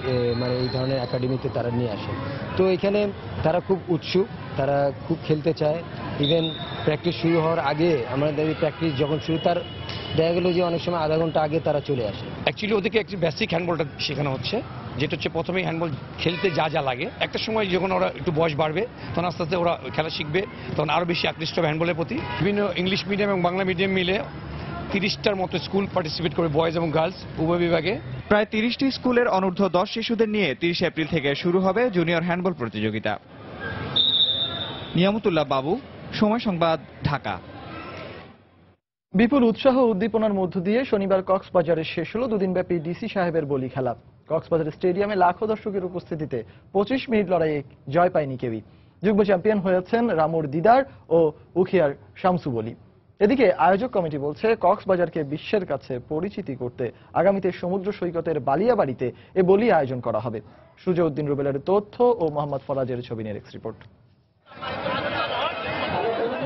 এই ধরনের একাডেমিতে তারা নিয়ে আসে। তো এখানে তারা খুব উৎসুক, তারা খুব খেলতে চায়। ইভেন প্র্যাকটিস শুরু হওয়ার আগে আমাদের প্র্যাকটিস যখন শুরু, তার দেখা গেল যে অনেক সময় আধা ঘন্টা আগে তারা চলে আসে। অ্যাকচুয়ালি ওদেরকে একটু বেসিক হ্যান্ডবলটা শেখানো হচ্ছে, যেটা হচ্ছে প্রথমেই হ্যান্ডবল খেলতে যা যা লাগে। একটা সময় যখন ওরা একটু বয়স বাড়বে তখন আস্তে আস্তে ওরা খেলা শিখবে, তখন আরও বেশি আকৃষ্ট হবে হ্যান্ডবলের প্রতি। বিভিন্ন ইংলিশ মিডিয়াম এবং বাংলা মিডিয়াম মিলে 30টার মতো স্কুল পার্টিসিপেট করে, বয়েজ এবং গার্লস উভয় বিভাগে। প্রায় 30টি স্কুলের অনূর্ধ্ব 10 শিশুদের নিয়ে 30 এপ্রিল থেকে শুরু হবে জুনিয়র হ্যান্ডবল প্রতিযোগিতা। নিয়ামতুল্লাহ বাবু, সময় সংবাদ, ঢাকা। বিপুল উৎসাহ উদ্দীপনার মধ্য দিয়ে শনিবার কক্সবাজারে শেষ হলো 2 দিনব্যাপী ডিসি সাহেবের বলি খেলা। কক্সবাজার স্টেডিয়ামে লাখো দর্শকের উপস্থিতিতে 25 মিনিট লড়াইয়ে জয় পায়নি কেউই। যুগ্ম চ্যাম্পিয়ন হয়েছেন রামুর দিদার ও উখিয়ার শামসু বলি। এদিকে আয়োজক কমিটি বলছে কক্সবাজারকে বিশ্বের কাছে পরিচিতি করতে আগামীতে সমুদ্র সৈকতের বালিয়াবাড়িতে এ বলি আয়োজন করা হবে। সুজাউদ্দিন রুবেলের তথ্য ও মোহাম্মদ ফরাজের ছবি নিয়ে রিপোর্ট।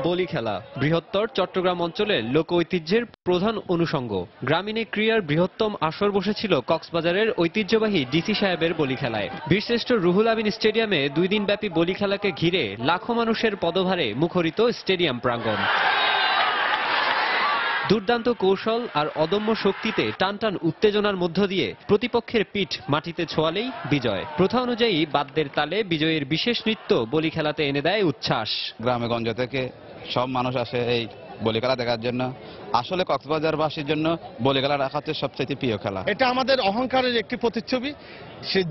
বলি খেলা বৃহত্তর চট্টগ্রাম অঞ্চলের লোক ঐতিহ্যের প্রধান অনুষঙ্গ। গ্রামীণ ক্রীড়ার বৃহত্তম আসর বসেছিল কক্সবাজারের ঐতিহ্যবাহী ডিসি সাহেবের বলি খেলায়। বীরশ্রেষ্ঠ রুহুল আমিন স্টেডিয়ামে 2 দিনব্যাপী বলি খেলাকে ঘিরে লাখো মানুষের পদভারে মুখরিত স্টেডিয়াম প্রাঙ্গণ। দুর্দান্ত কৌশল আর অদম্য শক্তিতে টানটান উত্তেজনার মধ্য দিয়ে প্রতিপক্ষের পিঠ মাটিতে ছোঁয়ালেই বিজয়। প্রথা অনুযায়ী বাদ্যের তালে বিজয়ের বিশেষ নৃত্য বলি খেলাতে এনে দেয় উচ্ছ্বাস। গ্রামে গঞ্জ থেকে সব মানুষ আসে এই বলি খেলা দেখার জন্য। আসলে কক্সবাজারবাসীর জন্য বলি খেলা রাখা হচ্ছে সবচেয়ে প্রিয় খেলা। এটা আমাদের অহংকারের একটি প্রতিচ্ছবি,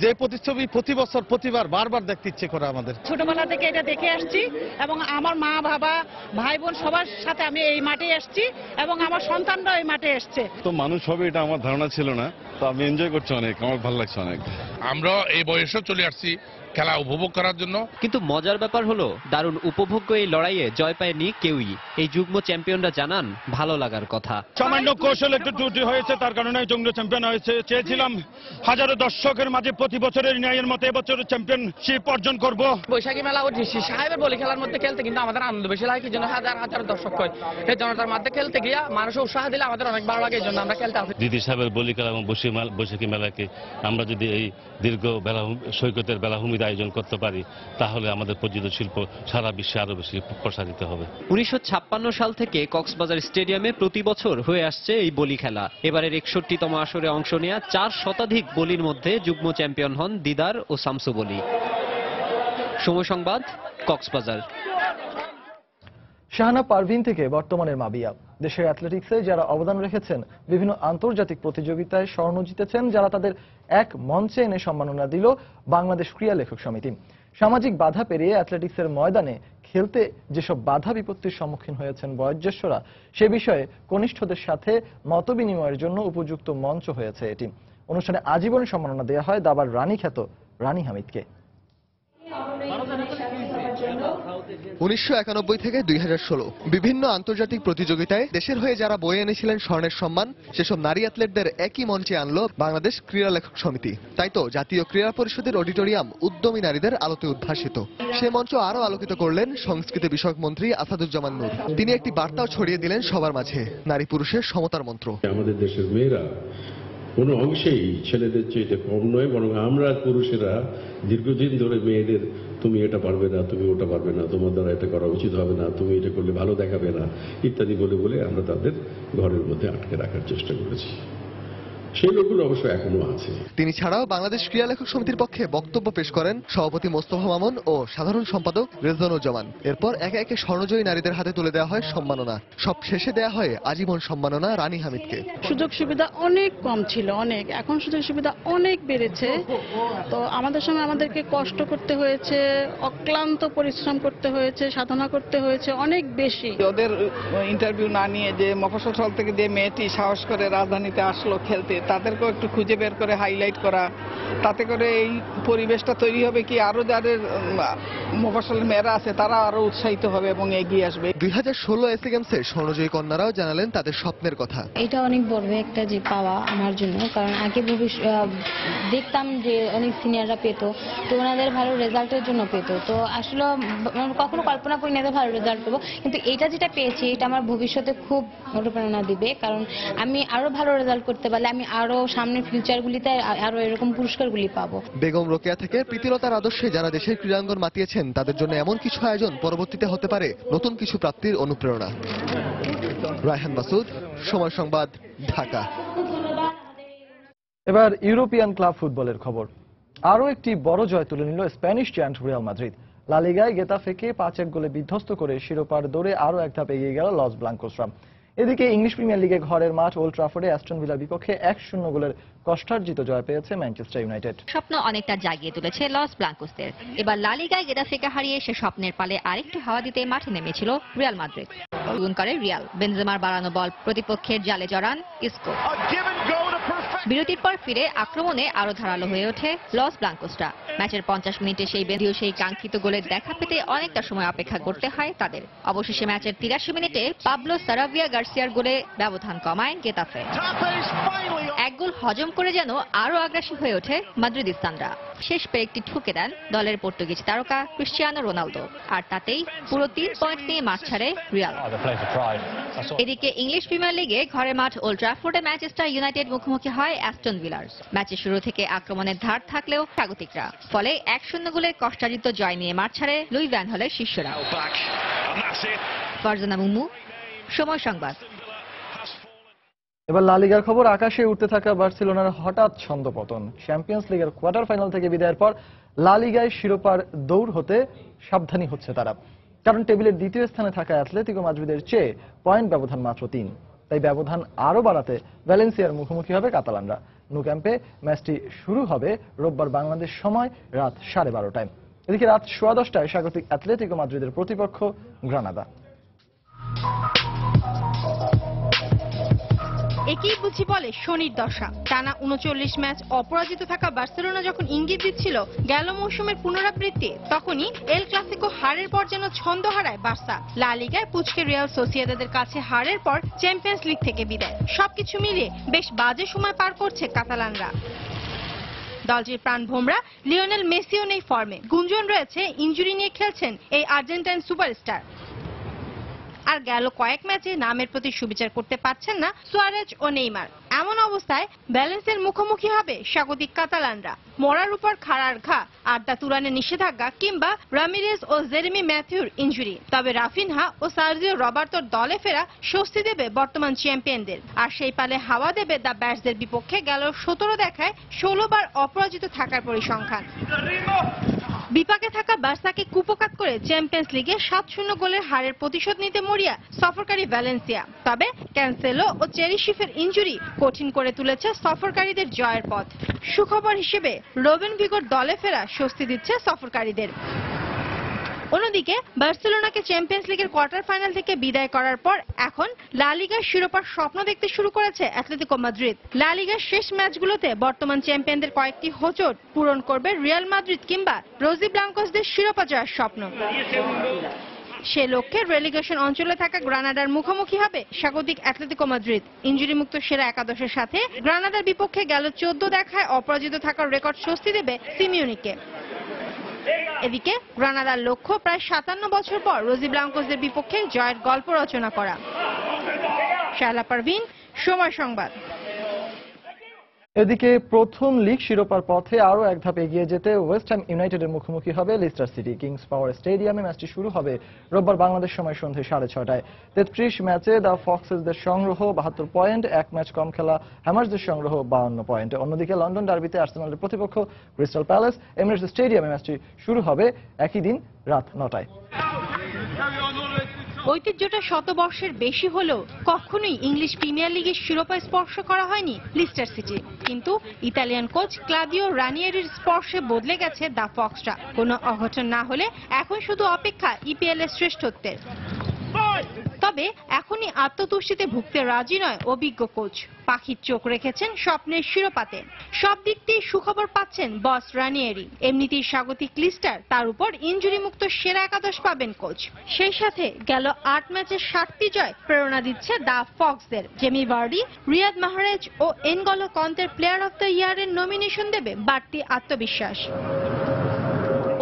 যে প্রতিচ্ছবি প্রতি বছর প্রতিবার বারবার দেখতে ইচ্ছে করে আমাদের। ছোটবেলা থেকে এটা দেখে আসছি এবং আমার মা বাবা ভাই বোন সবার সাথে আমি এই মাঠে এসেছি এবং আমার সন্তানরাও এই মাঠে এসছে। তো মানুষ হবে এটা আমার ধারণা ছিল না, তো আমি এনজয় করছি অনেক, আমার ভালো লাগছে অনেক। আমরা এই বয়সেও চলে আসছি খেলা উপভোগ করার জন্য। কিন্তু মজার ব্যাপার হলো দারুণ উপভোগ্য এই লড়াইয়ে জয় পায়নি কেউই। এই যুগ্ম চ্যাম্পিয়নরা জানান ভালো লাগার কথা। সামান্য কৌশল একটু ত্রুটি হয়েছে, তার কারণে যুগ্ম চ্যাম্পিয়ন হয়েছে। চেয়েছিলাম হাজারো দর্শকের মাঝে প্রতি বছরের ন্যায়ের মতো এবছর চ্যাম্পিয়নশিপ অর্জন করব। বৈশাখী মেলা ও সাহেবের বলি খেলার মধ্যে খেলতে কিন্তু আমাদের আনন্দ বেশি লাগে, কি জন্য হাজার হাজার দর্শক হয় এই জনতার মধ্যে খেলতে গিয়া মানুষ উৎসাহ দিলে আমাদের অনেক ভালো লাগে, এই জন্য আমরা খেলতে আসি। দিদি সাহেবের বলি খেলা এবং বৈশাখী মেলাকে আমরা যদি এই দীর্ঘ সৈকতের বেলাভূমিতে আয়োজন করতে পারি তাহলে আমাদের পর্যটন শিল্প সারা বিশ্বে আরো বেশি প্রসারিত হবে। 1956 সাল থেকে কক্সবাজার স্টেডিয়ামে প্রতি বছর হয়ে আসছে এই বলি খেলা। এবারের 61তম আসরে অংশ নেওয়া 4 শতাধিক বলির মধ্যে যুগ্ম চ্যাম্পিয়ন হন দিদার ও শামসু বলি। সময় সংবাদ, কক্সবাজার। শাহানা পারভিন থেকে বর্তমানের মাবিয়া। দেশের অ্যাথলেটিক্সে যারা অবদান রেখেছেন, বিভিন্ন আন্তর্জাতিক প্রতিযোগিতায় স্বর্ণ জিতেছেন, যারা তাদের এক মঞ্চে এনে সম্মাননা দিল বাংলাদেশ ক্রীড়া লেখক সমিতি। সামাজিক বাধা পেরিয়ে অ্যাথলেটিক্সের ময়দানে খেলতে যেসব বাধা বিপত্তির সম্মুখীন হয়েছেন বয়োজ্যেষ্ঠরা, সে বিষয়ে কনিষ্ঠদের সাথে মতবিনিময়ের জন্য উপযুক্ত মঞ্চ হয়েছে এটি। অনুষ্ঠানে আজীবন সম্মাননা দেওয়া হয় দাবার রানী খ্যাত রানী হামিদকে। 1991 থেকে 2016 বিভিন্ন আন্তর্জাতিক প্রতিযোগিতায় দেশের হয়ে যারা বয়ে এনেছিলেন স্বর্ণের সম্মান, সেসব নারী অ্যাথলেটদের একই মঞ্চে আনলো বাংলাদেশ ক্রীড়া লেখক সমিতি। তাই তো জাতীয় ক্রীড়া পরিষদের অডিটোরিয়াম উদ্যমী নারীদের আলোতে উদ্ভাসিত। সে মঞ্চ আরো আলোকিত করলেন সংস্কৃতি বিষয়ক মন্ত্রী আসাদুজ্জামান নূর। তিনি একটি বার্তাও ছড়িয়ে দিলেন সবার মাঝে, নারী পুরুষের সমতার মন্ত্র। আমাদের দেশের মেয়েরা কোনো অংশেই ছেলেদের চেয়ে কম নয়, বরং আমরা পুরুষেরা দীর্ঘদিন ধরে মেয়েদের তুমি এটা পারবে না, তুমি ওটা পারবে না, তোমার দ্বারা এটা করা উচিত হবে না, তুমি এটা করলে ভালো দেখাবে না ইত্যাদি বলে বলে আমরা তাদের ঘরের মধ্যে আটকে রাখার চেষ্টা করেছি। সেই লোকগুলো অবশ্য এখনো আছে। তিনি ছাড়াও বাংলাদেশ ক্রীড়া লেখক সমিতির পক্ষে বক্তব্য পেশ করেন সভাপতি মোস্তফা মামুন ও সাধারণ সম্পাদক রেজওয়ানুজ্জামান। এরপর একে একে স্বর্ণজয়ী নারীদের হাতে তুলে দেওয়া হয় সম্মাননা। সব শেষে দেওয়া হয় আজীবন সম্মাননা রানী হামিদকে। সুযোগ সুবিধা অনেক কম ছিল, অনেক। এখন সুযোগ সুবিধা অনেক বেড়েছে। তো আমাদের সময় আমাদেরকে কষ্ট করতে হয়েছে, অক্লান্ত পরিশ্রম করতে হয়েছে, সাধনা করতে হয়েছে অনেক বেশি। ওদের ইন্টারভিউ না নিয়ে যে মফস্বল থেকে যে মেয়েটি সাহস করে রাজধানীতে আসলো খেলতে, তাদেরকেও একটু খুঁজে বের করে হাইলাইট করা, তাতে করে এই পরিবেশটা তৈরি হবে কি আরো যাদের মফস্বলের মেয়েরা আছে তারা আরো উৎসাহিত হবে এবং এগিয়ে আসবে। 2016 এশিয়া গেমসে স্বর্ণজয়ী কন্যারাও জানালেন তাদের স্বপ্নের কথা। এটা অনেক বড় একটা যে পাওয়া আমার জন্য, কারণ আগে দেখতাম যে অনেক সিনিয়ররা পেতো, তো ওনাদের ভালো রেজাল্টের জন্য পেতো। তো আসলে কখনো কল্পনা করি না ভালো রেজাল্ট পাবো, কিন্তু এটা যেটা পেয়েছি এটা আমার ভবিষ্যতে খুব অনুপ্রেরণা দিবে। কারণ আমি আরো ভালো রেজাল্ট করতে পারলে আমি আরো সামনের ফিউচারগুলিতে আরো এরকম পুরস্কারগুলি পাবো। বেগম রোকেয়া থেকে প্রীতিলতার আদর্শে যারা দেশের ক্রীড়াঙ্গন মাতিয়েছেন, তাদের জন্য এমন কিছু আয়োজন পরবর্তীতে হতে পারে নতুন কিছু প্রাপ্তির অনুপ্রেরণা। রায়হান মাসুদ, সময় সংবাদ, ঢাকা। এবার ইউরোপিয়ান ক্লাব ফুটবলের খবর। আরও একটি বড় জয় তুলে নিল স্প্যানিশ জায়ান্ট রিয়াল মাদ্রিদ। লা লিগায় গেতাফেকে 5-1 গোলে বিধ্বস্ত করে শিরোপার দৌড়ে আরও এক ধাপ এগিয়ে গেল লস ব্লাঙ্কোসরা। এদিকে ইংলিশ প্রিমিয়ার লিগে ঘরের মাঠ ওল্ড ট্রাফোর্ডে অ্যাস্টন ভিলার বিপক্ষে 1-0 গোলের কষ্টার্জিত জয় পেয়েছে ম্যানচেস্টার ইউনাইটেড। স্বপ্ন অনেকটা জাগিয়ে তুলেছে লস ব্লাঙ্কোসদের। এবার লা লিগায় গেতাফেকে হারিয়ে সে স্বপ্নের পালে আরেকটু হাওয়া দিতে মাঠে নেমেছিল রিয়াল মাদ্রিদ। গোল করে রিয়াল, বেনজেমার বাড়ানো বল প্রতিপক্ষের জালে জড়ান ইসকো। বিরতির পর ফিরে আক্রমণে আরো ধারালো হয়ে ওঠে লস ব্লাঙ্কোসরা। ম্যাচের 50 মিনিটে সেই কাঙ্ক্ষিত গোলের দেখা পেতে অনেকটা সময় অপেক্ষা করতে হয় তাদের। অবশেষে ম্যাচের 83 মিনিটে পাবলো সারাভিয়া গার্সিয়ার গোলে ব্যবধান কমায় গেতাফে। এক গোল হজম করে যেন আরো আগ্রাসী হয়ে ওঠে মাদ্রিদিস্তানরা। শেষ পেরেকটি ঠুকে দেন দলের পর্তুগিজ তারকা ক্রিশ্চিয়ানো রোনালদো, আর তাতেই পুরো 3 পয়েন্ট নিয়ে মাঠ ছাড়ে রিয়াল। এদিকে ইংলিশ প্রিমিয়ার লিগে ঘরের মাঠ ওল্ড ট্রাফোর্ডে ম্যানচেস্টার ইউনাইটেড মুখোমুখি হয় অ্যাস্টন ভিলার। ম্যাচের শুরু থেকে আক্রমণের ধার থাকলেও স্বাগতিকরা, ফলে 1-0 গোলের কষ্টার্জিত জয় নিয়ে মাঠ ছাড়ে লুই ভ্যান হলের শিষ্যরা। ফারজানা মুমু, সময় সংবাদ। এবার লা লিগার খবর। আকাশে উঠতে থাকা বার্সেলোনার হঠাৎ ছন্দপতন। চ্যাম্পিয়ন্স লিগের কোয়ার্টার ফাইনাল থেকে বিদায়ের পর লা লিগায় শিরোপার দৌড় হতে সাবধানী হচ্ছে তারা। কারণ টেবিলের দ্বিতীয় স্থানে থাকা অ্যাথলেটিকো মাদ্রিদের চেয়ে পয়েন্ট ব্যবধান মাত্র 3। তাই ব্যবধান আরও বাড়াতে ভ্যালেন্সিয়ার মুখোমুখি হবে কাতালানরা। ন্যু ক্যাম্পে ম্যাচটি শুরু হবে রোববার বাংলাদেশ সময় রাত 12:30টায়। এদিকে রাত 10:15টায় স্বাগতিক অ্যাথলেটিকো মাদ্রিদের প্রতিপক্ষ গ্রানাদা। একেই বুঝি বলে শনির দশা। টানা 39 ম্যাচ অপরাজিত থাকা বার্সেলোনা যখন ইঙ্গিত দিচ্ছিল গেল মৌসুমের পুনরাবৃত্তি, তখনই এল ক্লাসিকো হারের পর যেন ছন্দ হারায় বার্সা। লা লিগায় পুচকে রিয়াল সোসিয়েদাদের কাছে হারের পর চ্যাম্পিয়ন্স লিগ থেকে বিদায়। সবকিছু মিলিয়ে বেশ বাজে সময় পার করছে কাতালানরা। দলটির প্রাণভোমরা লিওনেল মেসিও নেই ফর্মে। গুঞ্জন রয়েছে ইনজুরি নিয়ে খেলছেন এই আর্জেন্টাইন সুপারস্টার। আর গেল কয়েক ম্যাচে নামের প্রতি সুবিচার করতে পারছেন না সুয়ারেজ ও নেইমার। এমন অবস্থায় ব্যালেন্সের মুখোমুখি হবে স্বাগতিক কাতালানরা। মরার উপর খাড়ার ঘা, আড্ডা তুরানের নিষেধাজ্ঞা কিংবা রামিরেজ ও জেরেমি ম্যাথিউর ইনজুরি। তবে রাফিনহা ও সার্জিও রবার্তোর দলে ফেরা স্বস্তি দেবে বর্তমান চ্যাম্পিয়নদের। আর সেই পালে হাওয়া দেবে দ্য ব্যাটসদের বিপক্ষে গেল 17 দেখায় 16 বার অপরাজিত থাকার পরিসংখ্যান। বিপাকে থাকা বার্সাকে কুপকাত করে চ্যাম্পিয়ন্স লিগে 7-0 গোলের হারের প্রতিশোধ নিতে মরিয়া সফরকারী ভ্যালেন্সিয়া। তবে ক্যান্সেলো ও চেরিশিফের ইনজুরি কঠিন করে তুলেছে সফরকারীদের জয়ের পথ। সুখবর হিসেবে রোবেন ভিগোর দলে ফেরা স্বস্তি দিচ্ছে সফরকারীদের। অন্যদিকে বার্সেলোনাকে চ্যাম্পিয়ন্স লিগের কোয়ার্টার ফাইনাল থেকে বিদায় করার পর এখন লা লিগার শিরোপার স্বপ্ন দেখতে শুরু করেছে অ্যাথলেটিকো মাদ্রিদ। লা লিগার শেষ ম্যাচগুলোতে বর্তমান চ্যাম্পিয়নদের কয়েকটি হোঁচট পূরণ করবে রিয়াল মাদ্রিদ কিংবা রোজি ব্লাঙ্কোসদের শিরোপা জয়ের স্বপ্ন। সে লক্ষ্যে রেলিগেশন অঞ্চলে থাকা গ্রানাডার মুখোমুখি হবে স্বাগতিক অ্যাথলেটিকো মাদ্রিদ। ইনজুরিমুক্ত সেরা একাদশের সাথে গ্রানাডার বিপক্ষে গেল 14 দেখায় অপরাজিত থাকার রেকর্ড স্বস্তি দেবে সিমিওনিকে। এদিকে গ্রানাদার লক্ষ্য প্রায় 57 বছর পর রোজি ব্লাঙ্কোসদের বিপক্ষে জয়ের গল্প রচনা করা। শায়লা পারভিন, সময় সংবাদ। এদিকে প্রথম লিগ শিরোপার পথে আরও এক ধাপ এগিয়ে যেতে ওয়েস্ট হ্যাম ইউনাইটেডের মুখোমুখি হবে লিস্টার সিটি। কিংস পাওয়ার স্টেডিয়ামে ম্যাচটি শুরু হবে রোববার বাংলাদেশ সময় সন্ধ্যে 6:30টায়। 33 ম্যাচে দ্য ফক্সেসদের সংগ্রহ 72 পয়েন্ট, এক ম্যাচ কম খেলা হ্যামার্সদের সংগ্রহ 52 পয়েন্ট। অন্যদিকে লন্ডন ডার্বিতে আর্সেনালের প্রতিপক্ষ ক্রিস্টাল প্যালেস। এমিরেটস স্টেডিয়ামে ম্যাচটি শুরু হবে একই দিন রাত 9টায়। ঐতিহ্যটা শতবর্ষের বেশি হলেও কখনোই ইংলিশ প্রিমিয়ার লিগের শিরোপা স্পর্শ করা হয়নি লিস্টার সিটি। কিন্তু ইতালিয়ান কোচ ক্লাদিও রানিয়েরির স্পর্শে বদলে গেছে দ্য ফক্সরা। কোনো অঘটন না হলে এখন শুধু অপেক্ষা ইপিএল এর শ্রেষ্ঠত্বের। তবে এখনই আত্মতুষ্টিতে ভুগতে রাজি নয় অভিজ্ঞ কোচ। পাখির চোখ রেখেছেন স্বপ্নের শিরোপাতে। সব দিক দিয়ে সুখবর পাচ্ছেন বস রানিয়েরি। এমনিতেই স্বাগতিক লিস্টার, তার উপর ইনজুরি মুক্ত সেরা একাদশ পাবেন কোচ। সেই সাথে গেল 8 ম্যাচের 7টি জয় প্রেরণা দিচ্ছে দ্য ফক্সদের। জেমি ভার্ডি, রিয়াদ মাহরেজ ও এনগলো কন্তের প্লেয়ার অফ দ্য ইয়ারের নমিনেশন দেবে বাড়তি আত্মবিশ্বাস।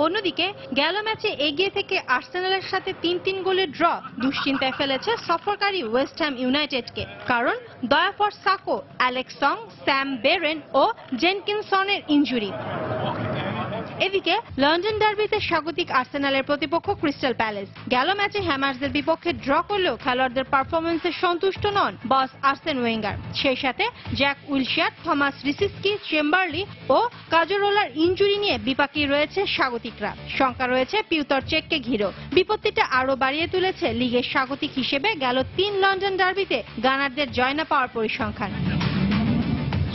অন্যদিকে গেল ম্যাচে এগিয়ে থেকে আর্সেনালের সাথে 3-3 গোলের ড্র দুশ্চিন্তায় ফেলেছে সফরকারী ওয়েস্ট হ্যাম ইউনাইটেডকে। কারণ Diafra Sakho, Alex Song, Sam Byram ও জেনকিনসনের ইনজুরি। এদিকে লন্ডন ডার্বিতে স্বাগতিক আর্সেনালের প্রতিপক্ষ ক্রিস্টাল প্যালেস। গেল ম্যাচে হ্যামার্সদের বিপক্ষে ড্র করলেও খেলোয়াড়দের পারফরমেন্সে সন্তুষ্ট নন বস আর্সেন ওয়েঙ্গার। সেই সাথে জ্যাক উইলশিয়ার, থমাস রিসিস্কি, চেম্বারলি ও কাজোরোলার ইনজুরি নিয়ে বিপাকে রয়েছে স্বাগতিকরা। শঙ্কা রয়েছে পিউতর চেককে ঘিরেও। বিপত্তিটা আরও বাড়িয়ে তুলেছে লিগের স্বাগতিক হিসেবে গেল 3 লন্ডন ডার্বিতে গানারদের জয় না পাওয়ার পরিসংখ্যান।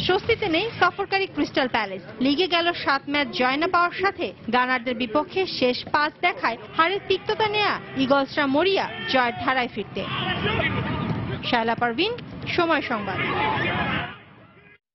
স্বস্তিতে নেই সফরকারী ক্রিস্টাল প্যালেস। লিগে গেল 7 ম্যাচ জয় না পাওয়ার সাথে গানারদের বিপক্ষে শেষ 5 দেখায় হারের তিক্ততা নেয়া ইগলসরা মরিয়া জয়ের ধারায় ফিরতে। শায়লা পারভিন, সময় সংবাদ।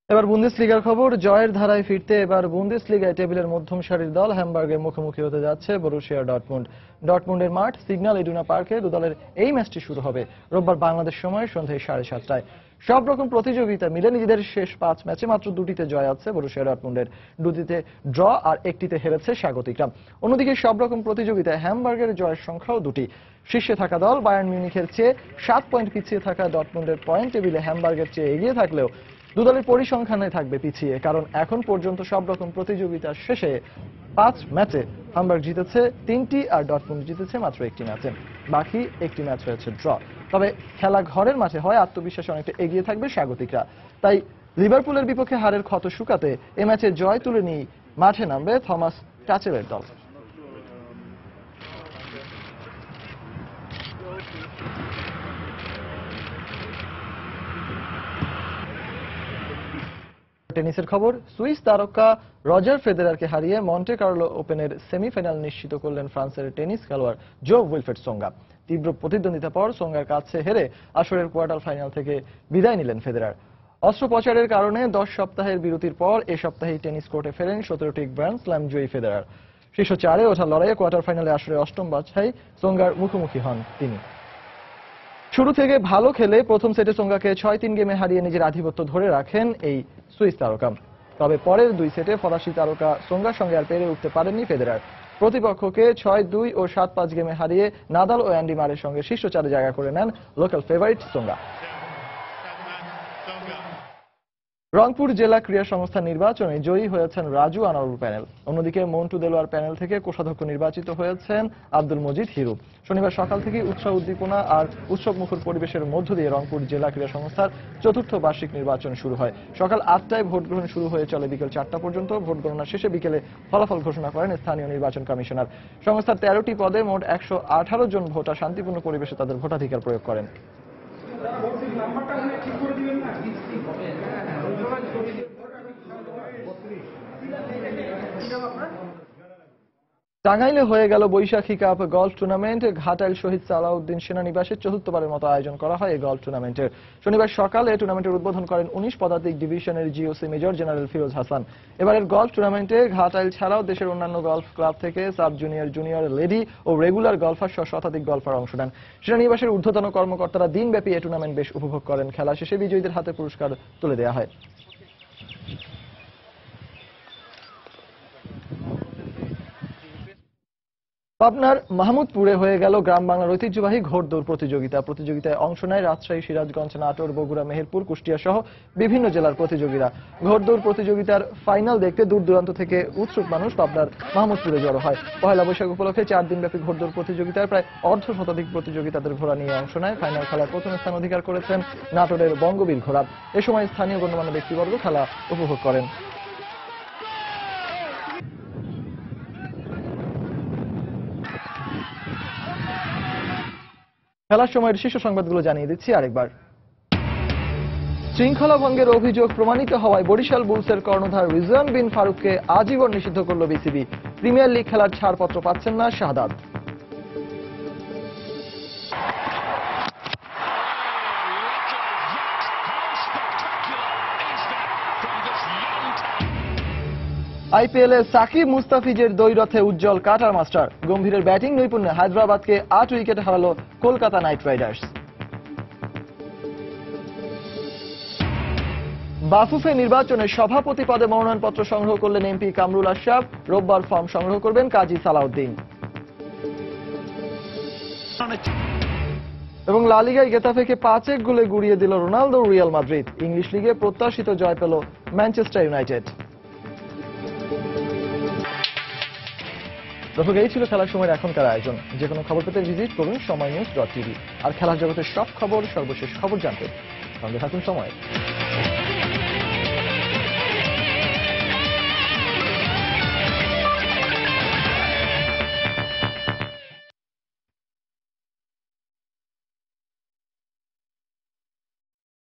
এবার বুন্দেসলিগার খবর। জয়ের ধারায় ফিরতে এবার বুন্দেসলিগায় টেবিলের মধ্যম সারির দল হ্যামবার্গের মুখোমুখি হতে যাচ্ছে বরুসিয়া ডর্টমুন্ড। ডর্টমুন্ডের মাঠ সিগন্যাল ইডুনা পার্কে দুদলের এই ম্যাচটি শুরু হবে রোববার বাংলাদেশ সময় সন্ধ্যে 7:30টায়। সব রকম প্রতিযোগিতা মিলে নিজেদের শেষ 5 ম্যাচে মাত্র 2টিতে জয় আছে বরুসিয়া ডর্টমুন্ডের, 2টিতে ড্র আর 1টিতে হেরেছে স্বাগতিকরা। অন্যদিকে সব রকম প্রতিযোগিতায় হ্যামবার্গের জয়ের সংখ্যাও 2টি। শীর্ষে থাকা দল বায়ার্ন মিউনিখের চেয়ে 7 পয়েন্ট পিছিয়ে থাকা ডর্টমুন্ডের পয়েন্ট টেবিলে হ্যামবার্গের চেয়ে এগিয়ে থাকলেও দুদলের পরিসংখ্যানে থাকবে পিছিয়ে। কারণ এখন পর্যন্ত সব রকম প্রতিযোগিতার শেষে 5 ম্যাচে হ্যামবার্গ জিতেছে 3টি আর ডর্টমুন্ড জিতেছে মাত্র 1টি ম্যাচে। বাকি 1টি ম্যাচ হয়েছে ড্র। তবে খেলা ঘরের মাঠে হয়, আত্মবিশ্বাসে অনেকটা এগিয়ে থাকবে স্বাগতিকরা। তাই লিভারপুলের বিপক্ষে হারের ক্ষত শুকাতে এ ম্যাচে জয় তুলে নিয়ে মাঠে নামবে থমাস টাচেলের দল। টেনিসের খবর, সুইস তারকা রজার ফেদেরারকে হারিয়ে মন্টে কার্লো ওপেনের সেমিফাইনাল নিশ্চিত করলেন ফ্রান্সের টেনিস খেলোয়াড় জো উইলফ্রেড সোঙ্গা। তীব্র প্রতিদ্বন্দ্বিতার পর সোঙ্গার কাছে হেরে আসরের কোয়ার্টার ফাইনাল থেকে বিদায় নিলেন ফেদেরার। অস্ত্রোপচারের কারণে 10 সপ্তাহের বিরতির পর এ সপ্তাহেই টেনিস কোর্টে ফেরেন 17টি গ্র্যান্ড স্ল্যাম জয়ী ফেদেরার। শীর্ষ 4-এ ওঠার লড়াইয়ে কোয়ার্টার ফাইনালে আসরে 8ম বাছাই সোঙ্গার মুখোমুখি হন তিনি। শুরু থেকে ভালো খেলে প্রথম সেটে সোঙ্গাকে 6-3 গেমে হারিয়ে নিজের আধিপত্য ধরে রাখেন এই সুইস তারকা। তবে পরের 2 সেটে ফরাসি তারকা সোঙ্গার সঙ্গে আর পেরে উঠতে পারেননি ফেদেরার। প্রতিপক্ষকে 6-2 ও 7-5 গেমে হারিয়ে নাদাল ও অ্যান্ডি মারের সঙ্গে শীর্ষ 4-এ জায়গা করে নেন লোকাল ফেভারিট সোঙ্গা। রংপুর জেলা ক্রীড়া সংস্থা নির্বাচনে জয়ী হয়েছেন রাজু আনারুল প্যানেল। অন্যদিকে মন্টু দেলোয়ার প্যানেল থেকে কোষাধ্যক্ষ নির্বাচিত হয়েছেন আব্দুল মজিদ হিরু। শনিবার সকাল থেকে উৎসাহ উদ্দীপনা আর উৎসবমুখর পরিবেশের মধ্য দিয়ে রংপুর জেলা ক্রীড়া সংস্থার 4র্থ বার্ষিক নির্বাচন শুরু হয়। সকাল 8টায় ভোট গ্রহণ শুরু হয়ে চলে বিকেল 4টা পর্যন্ত। ভোট গণনা শেষে বিকেলে ফলাফল ঘোষণা করেন স্থানীয় নির্বাচন কমিশনার। সংস্থার 13টি পদে মোট 118 জন ভোটার শান্তিপূর্ণ পরিবেশে তাদের ভোটাধিকার প্রয়োগ করেন। টাঙ্গাইলে হয়ে গেল বৈশাখী কাপ গলফ টুর্নামেন্ট। ঘাটাইল শহীদ সালাউদ্দিন সেনানিবাসে 4র্থবারের মতো আয়োজন করা হয় এই গলফ টুর্নামেন্টের। শনিবার সকালে টুর্নামেন্টের উদ্বোধন করেন 19 পদাতিক ডিভিশনের GOC major general Firoz Hasan. এবারের গলফ টুর্নামেন্টে ঘাটাইল ছাড়াও দেশের অন্যান্য গলফ ক্লাব থেকে সাব জুনিয়র, জুনিয়র, লেডি ও রেগুলার গলফার সহ শতাধিক গলফার অংশ নেন। সেনানিবাসের ঊর্ধ্বতন কর্মকর্তারা দিনব্যাপী এই টুর্নামেন্ট বেশ উপভোগ করেন। খেলা শেষে বিজয়ীদের হাতে পুরস্কার তুলে দেওয়া হয়। পাবনার মাহমুদপুরে হয়ে গেল গ্রাম বাংলার ঐতিহ্যবাহী ঘোড়দৌড় প্রতিযোগিতা। প্রতিযোগিতায় অংশ নেয় রাজশাহী, সিরাজগঞ্জ, নাটোর, বগুড়া, মেহেরপুর, কুষ্টিয়া সহ বিভিন্ন জেলার প্রতিযোগীরা। ঘোড়দৌড় প্রতিযোগিতার ফাইনাল দেখতে দূর দূরান্ত থেকে উৎসুক মানুষ পাবনার মাহমুদপুরে জড়ো হয়। পহেলা বৈশাখ উপলক্ষে 4 দিনব্যাপী ঘোড়দৌড় প্রতিযোগিতায় প্রায় অর্ধশতাধিক প্রতিযোগী তাদের ঘোড়া নিয়ে অংশ নেয়। ফাইনাল খেলায় প্রথম স্থান অধিকার করেছেন নাটোরের বঙ্গবীর ঘোড়া। এ সময় স্থানীয় গণ্যমান্য ব্যক্তিবর্গ খেলা উপভোগ করেন। খেলার সময়ের শীর্ষ সংবাদগুলো জানিয়ে দিচ্ছি আরেকবার। শৃঙ্খলা ভঙ্গের অভিযোগ প্রমাণিত হওয়ায় বরিশাল বুলসের কর্ণধার রিজওয়ান বিন ফারুককে আজীবন নিষিদ্ধ করল বিসিবি। প্রিমিয়ার লিগ খেলার ছাড়পত্র পাচ্ছেন না শাহাদাত। আইপিএলে সাকিব মুস্তাফিজের দ্বৈরথে উজ্জ্বল কাটার মাস্টার। গম্ভীরের ব্যাটিং নৈপুণ্যে হায়দ্রাবাদকে 8 উইকেটে হারালো কলকাতা নাইট রাইডার্স। বাফুফে নির্বাচনে সভাপতি পদে মনোনয়নপত্র সংগ্রহ করলেন এমপি কামরুল আশরাফ। রোববার ফর্ম সংগ্রহ করবেন কাজী সালাউদ্দিন। এবং লা লিগায় গেতাফেকে 5-1 গোলে গুড়িয়ে দিল রোনালদো রিয়াল মাদ্রিদ। ইংলিশ লিগে প্রত্যাশিত জয় পেল ম্যানচেস্টার ইউনাইটেড। দর্শক, এই ছিল খেলার সময়ের এখনকার আয়োজন। যে কোনো খবর পেতে ভিজিট করুন সময়নিউজ.tv। আর খেলার জগতের সব খবর, সর্বশেষ খবর জানতে সঙ্গে থাকুন সময়।